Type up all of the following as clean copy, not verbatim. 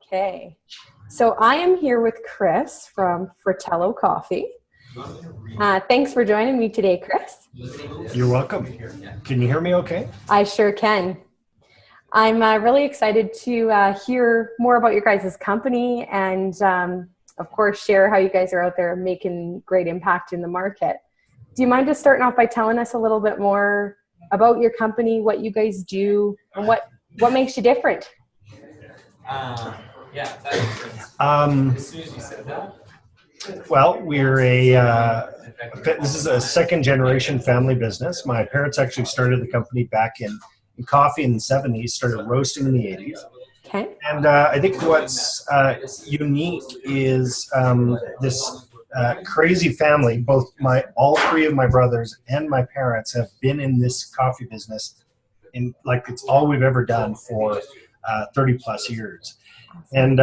Okay. So I am here with Chris from Fratello Coffee. Thanks for joining me today, Chris. You're welcome. Can you hear me okay? I sure can. I'm really excited to hear more about your guys' company and, of course, share how you guys are out there making great impact in the market. Do you mind just starting off by telling us a little bit more about your company, what you guys do, and what makes you different? As soon as you said that. Well, we're this is a second generation family business. My parents actually started the company back in coffee in the 70s, started roasting in the 80s. Okay. And I think what's unique is this crazy family. All three of my brothers and my parents have been in this coffee business it's all we've ever done for 30 plus years. And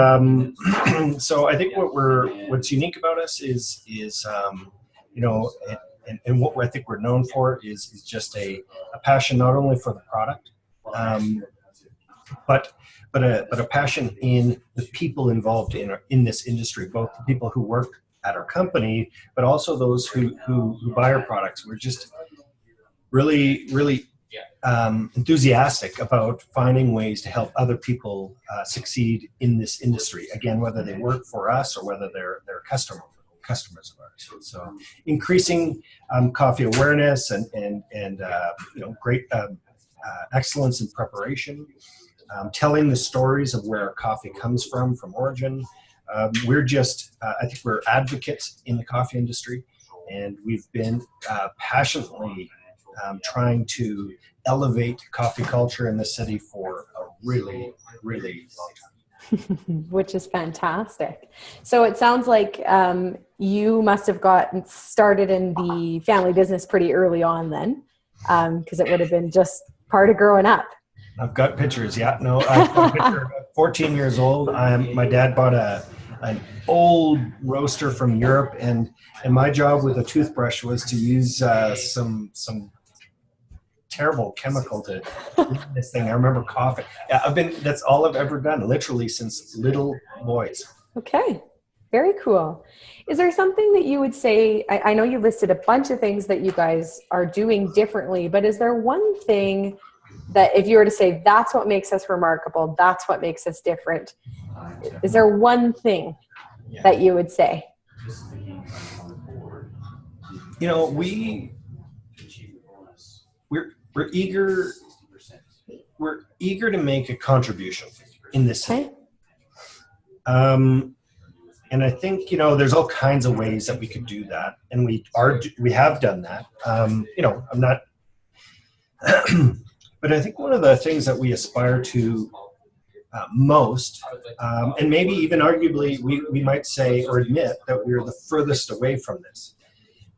so I think what's unique about us is and what I think we're known for is just a passion not only for the product, but a passion in the people involved in this industry, both the people who work at our company, but also those who buy our products. We're just really enthusiastic about finding ways to help other people succeed in this industry. Again, whether they work for us or whether they're customers of ours. So increasing coffee awareness and great excellence in preparation, telling the stories of where our coffee comes from origin. We're just, I think we're advocates in the coffee industry, and we've been passionately trying to elevate coffee culture in the city for a really, really long time. Which is fantastic. So it sounds like you must have gotten started in the family business pretty early on then, because it would have been just part of growing up. I've got pictures. Yeah, no, I've got a picture. 14 years old. My dad bought an old roaster from Europe, and my job with a toothbrush was to use some terrible chemical to clean this thing. I remember coughing. Yeah, that's all I've ever done, literally since little boys. Okay, very cool. Is there something that you would say, I know you listed a bunch of things that you guys are doing differently, but is there one thing that if you were to say, that's what makes us remarkable, that's what makes us different, is there one thing that you would say? We're eager to make a contribution in this city. And I think, there's all kinds of ways that we could do that. And we have done that. I'm not, but I think one of the things that we aspire to most, and maybe even arguably we might say or admit that we're the furthest away from this,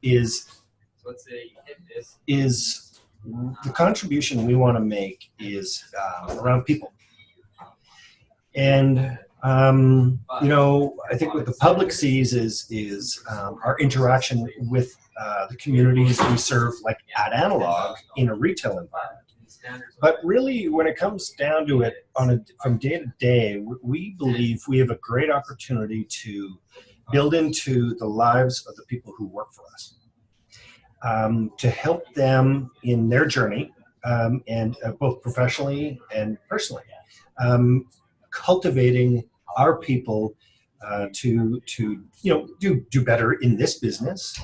is the contribution we want to make is around people. And, I think what the public sees is our interaction with the communities we serve, like at Analog, in a retail environment. But really, when it comes down to it, from day to day, we believe we have a great opportunity to build into the lives of the people who work for us. To help them in their journey, and both professionally and personally, cultivating our people to do better in this business,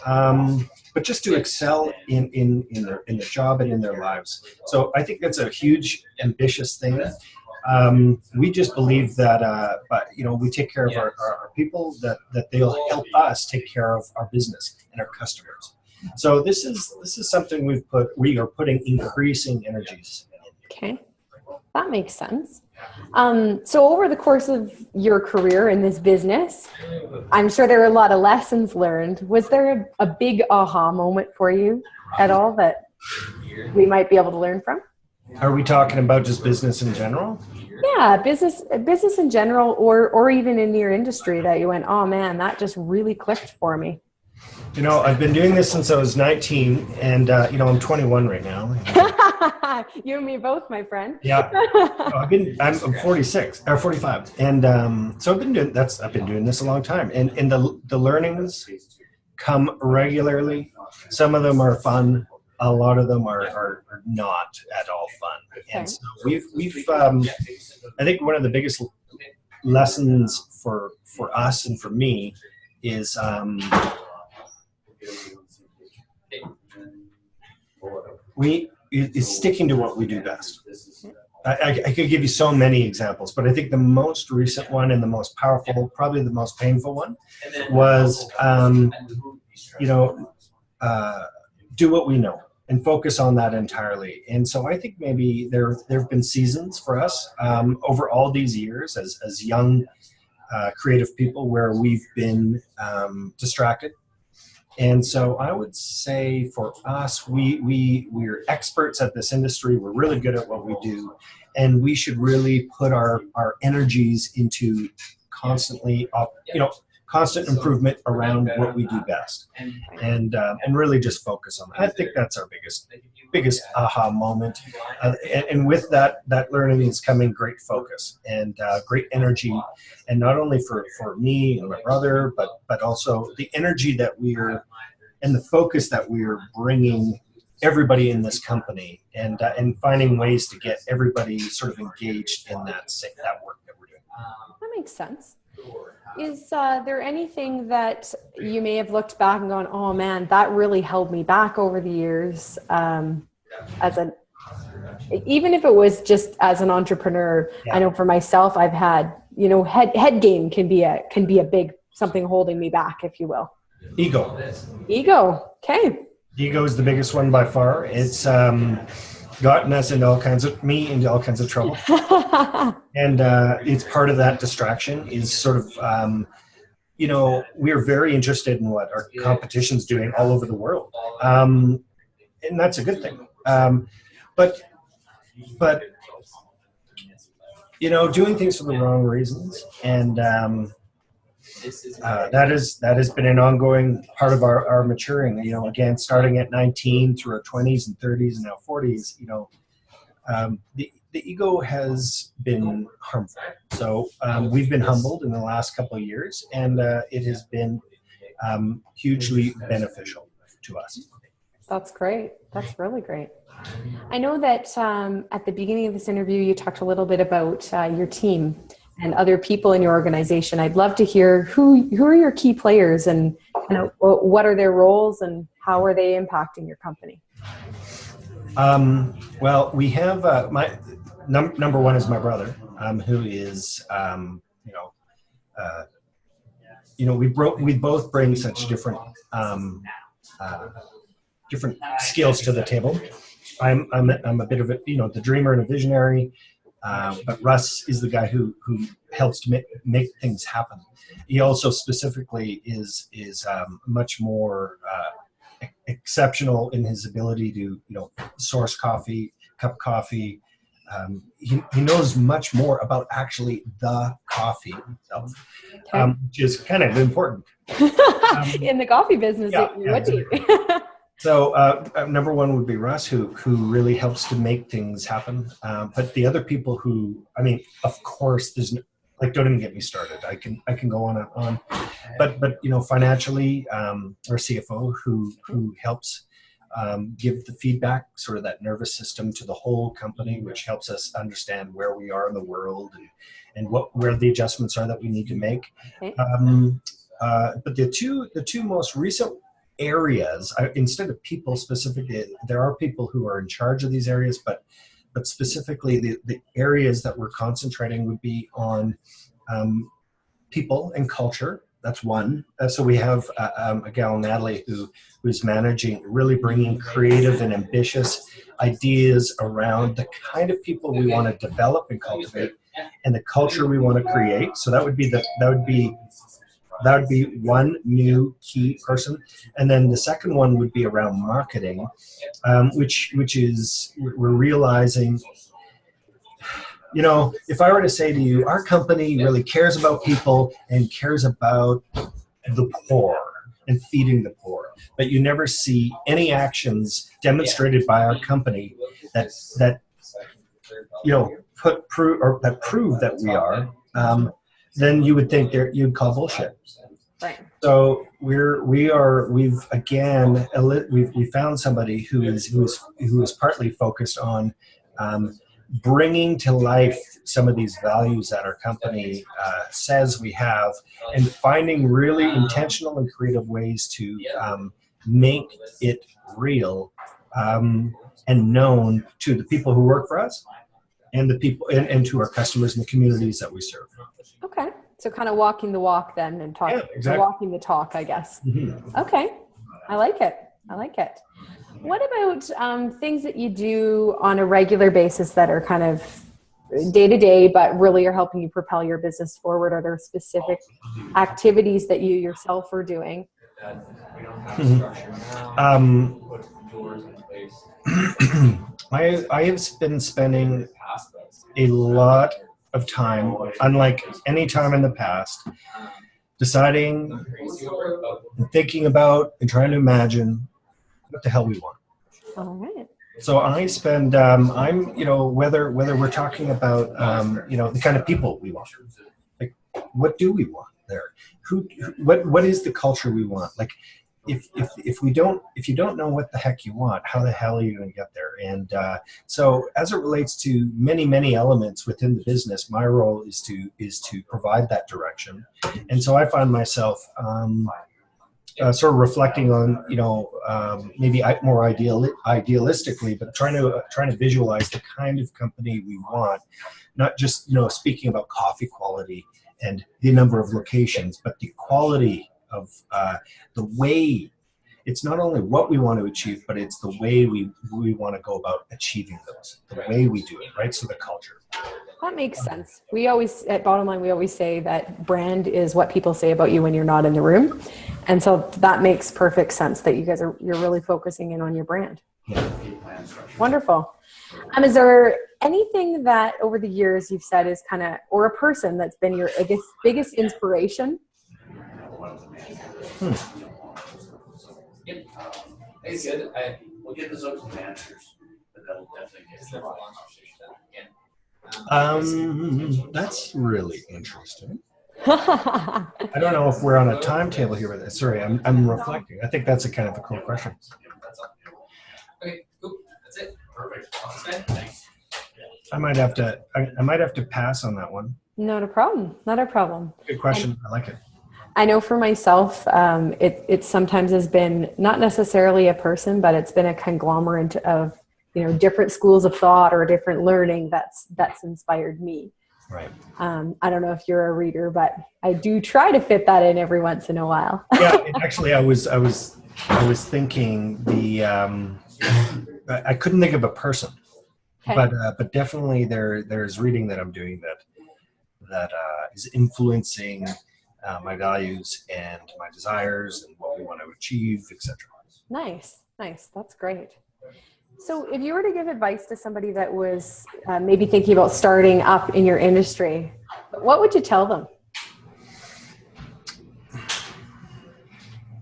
but just to excel in their job and in their lives. So I think that's a huge, ambitious thing. We just believe that, we take care of our people, that they'll help us take care of our business and our customers. So this is something we are putting increasing energies in. Okay, that makes sense. So over the course of your career in this business, I'm sure there were a lot of lessons learned. Was there a big aha moment for you at all that we might be able to learn from? Are we talking about just business in general? Yeah, business in general, or even in your industry that you went, oh man, that just really clicked for me. I've been doing this since I was 19, and I'm 21 right now. You and me both, my friend. Yeah. I'm 46 or 45. And so I've been doing this a long time. And the learnings come regularly. Some of them are fun. A lot of them are not at all fun. Okay. And so we've I think one of the biggest lessons for us and for me is is sticking to what we do best. I could give you so many examples, but I think the most recent one and the most powerful, probably the most painful one, was do what we know and focus on that entirely. And so I think maybe there have been seasons for us over all these years as young creative people where we've been distracted. And so I would say for us, we're experts at this industry. We're really good at what we do, and we should really put our energies into constant improvement around what we do best, and really just focus on that. I think that's our biggest aha moment. And with that learning is coming great focus and great energy, and not only for me and my brother, but also the energy that and the focus that we're bringing everybody in this company, and finding ways to get everybody sort of engaged in that work that we're doing. That makes sense. Is there anything that you may have looked back and gone, oh man, that really held me back over the years, even if it was just as an entrepreneur? Yeah. I know for myself, I've had, head game can be a big something holding me back, if you will. Ego. Okay. Ego is the biggest one by far. It's gotten us into all kinds of trouble. And it's part of that distraction is sort of, we're very interested in what our competition's doing all over the world. And that's a good thing. But doing things for the wrong reasons, and that has been an ongoing part of our maturing. Again, starting at 19 through our 20s and 30s and now 40s. The ego has been harmful. So we've been humbled in the last couple of years, and it has been hugely beneficial to us. That's great. That's really great. I know that at the beginning of this interview, you talked a little bit about your team and other people in your organization. I'd love to hear who are your key players, and what are their roles, and how are they impacting your company? Well, we have my number one is my brother, who is we both bring such different skills to the table. I'm a bit of the dreamer and a visionary. But Russ is the guy who helps to make things happen. He also specifically is much more exceptional in his ability to source cup coffee. He knows much more about actually the coffee itself, which is kind of important. In the coffee business, So number one would be Russ, who really helps to make things happen. But the other people who, of course, don't even get me started. I can go on and on. But financially, our CFO who helps give the feedback, sort of that nervous system to the whole company, which helps us understand where we are in the world and where the adjustments are that we need to make. Okay. But the two most recent areas, instead of people specifically, there are people who are in charge of these areas, but specifically the areas that we're concentrating would be on people and culture. That's one. So we have a gal, Natalie, who's managing, really bringing creative and ambitious ideas around the kind of people we want to develop and cultivate, and the culture we want to create. So that would be one new key person. And then the second one would be around marketing, which is we're realizing, if I were to say to you, our company really cares about people and cares about the poor and feeding the poor. but you never see any actions demonstrated by our company that prove that we are. Then you would think you'd call bullshit. Right. So we found somebody who is partly focused on bringing to life some of these values that our company says we have, and finding really intentional and creative ways to make it real and known to the people who work for us and the people and to our customers and the communities that we serve. Okay. So kind of walking the walk then and talking, exactly. walking the talk, I guess. Mm-hmm. Okay. I like it. What about things that you do on a regular basis that are kind of day to day, but really are helping you propel your business forward? Are there specific activities that you yourself are doing? I have been spending a lot of time, unlike any time in the past, deciding and thinking about and trying to imagine what the hell we want. All right. So I spend, whether we're talking about, the kind of people we want, like, what do we want there? What is the culture we want? Like, if you don't know what the heck you want, how the hell are you going to get there? And so as it relates to many elements within the business, my role is to provide that direction. And so I find myself sort of reflecting on, maybe more idealistically, but trying to visualize the kind of company we want, not just, speaking about coffee quality and the number of locations, but the quality of the way. It's not only what we want to achieve, but it's the way we want to go about achieving those, the way we do it, right? So the culture. That makes sense. We always, at Bottomline, we always say that brand is what people say about you when you're not in the room. And so that makes perfect sense that you're really focusing in on your brand. Yeah. Wonderful. Is there anything that over the years you've said is or a person that's been your biggest inspiration? It's good. We'll get this up to the managers, but that'll definitely get that's really interesting. I don't know if we're on a timetable here with this. Sorry, I'm reflecting. I think that's a kind of a cool question. Okay, cool. That's it. Perfect. Thanks. I might have to pass on that one. Not a problem. Good question. I like it. I know for myself, it sometimes has been not necessarily a person, but it's been a conglomerate of different schools of thought or different learning that's inspired me. Right. I don't know if you're a reader, but I do try to fit that in every once in a while. Yeah, actually, I was thinking I couldn't think of a person, okay. But definitely there's reading that I'm doing that is influencing my values and my desires and what we want to achieve, etc. Nice. That's great. So if you were to give advice to somebody that was maybe thinking about starting up in your industry, what would you tell them?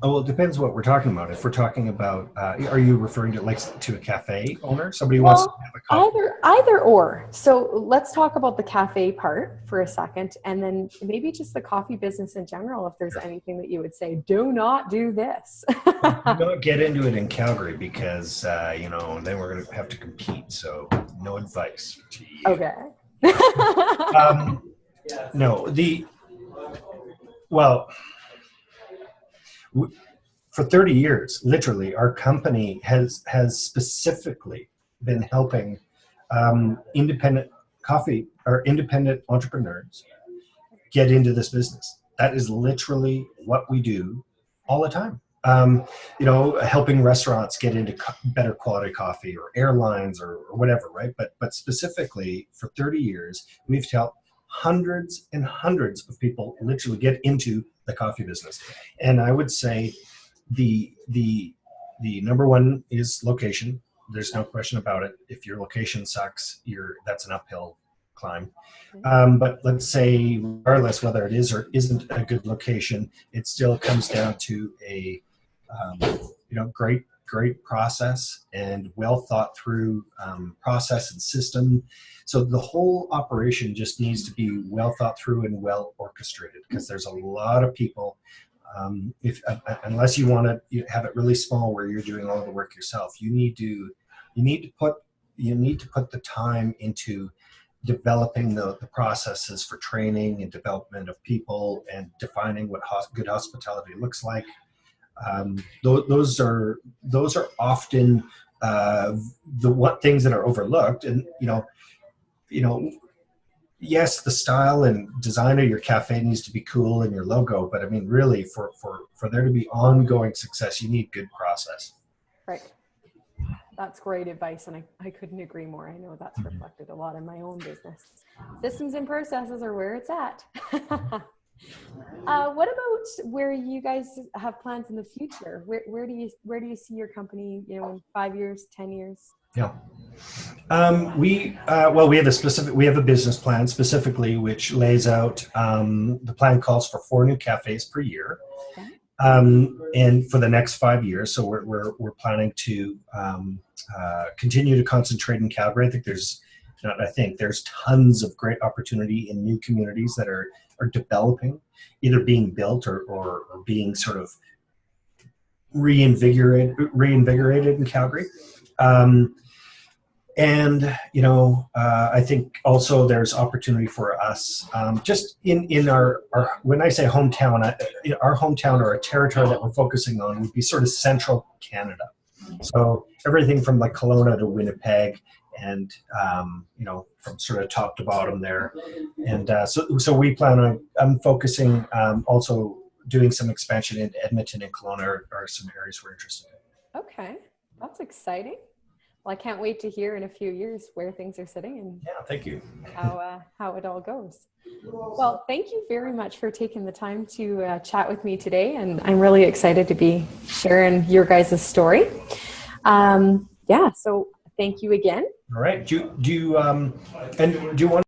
Oh, well, it depends what we're talking about. If we're talking about, are you referring to a cafe owner? Somebody who wants to have a coffee? Either or. So let's talk about the cafe part for a second, and then maybe just the coffee business in general. If there's anything that you would say, do not do this. Don't get into it in Calgary because then we're going to have to compete. So no advice to you. Okay. For 30 years, literally, our company has specifically been helping independent entrepreneurs get into this business. That is literally what we do all the time. Helping restaurants get into better quality coffee, or airlines, or whatever, right? But specifically, for 30 years, we've helped hundreds and hundreds of people literally get into the coffee business. And I would say the number one is location. There's no question about it. If your location sucks, that's an uphill climb. But let's say, regardless whether it is or isn't a good location, it still comes down to a Great process and well thought through process and system. So the whole operation just needs to be well thought through and well orchestrated, because there's a lot of people. Unless you want to have it really small where you're doing all the work yourself, you need to put the time into developing the processes for training and development of people and defining what good hospitality looks like. Those are often the things that are overlooked. And yes, the style and design of your cafe needs to be cool and your logo, but I mean, really, for there to be ongoing success, you need good process. Right. That's great advice, and I couldn't agree more. I know that's reflected a lot in my own business. Systems and processes are where it's at. What about where you guys have plans in the future? Where do you see your company, in 5 years, 10 years? Yeah. We have a business plan specifically, which lays out, the plan calls for 4 new cafes per year. Okay. And for the next 5 years. So we're planning to continue to concentrate in Calgary. I think there's tons of great opportunity in new communities that are developing, either being built or being sort of reinvigorated in Calgary. I think also there's opportunity for us, just in our when I say hometown, our hometown or a territory that we're focusing on would be sort of central Canada. So everything from like Kelowna to Winnipeg, and from sort of top to bottom there. And so we plan on focusing, also doing some expansion into Edmonton and Kelowna are some areas we're interested in. Okay, that's exciting. Well, I can't wait to hear in a few years where things are sitting and thank you. How it all goes. Well, thank you very much for taking the time to chat with me today, and I'm really excited to be sharing your guys' story. So thank you again. All right. Do you want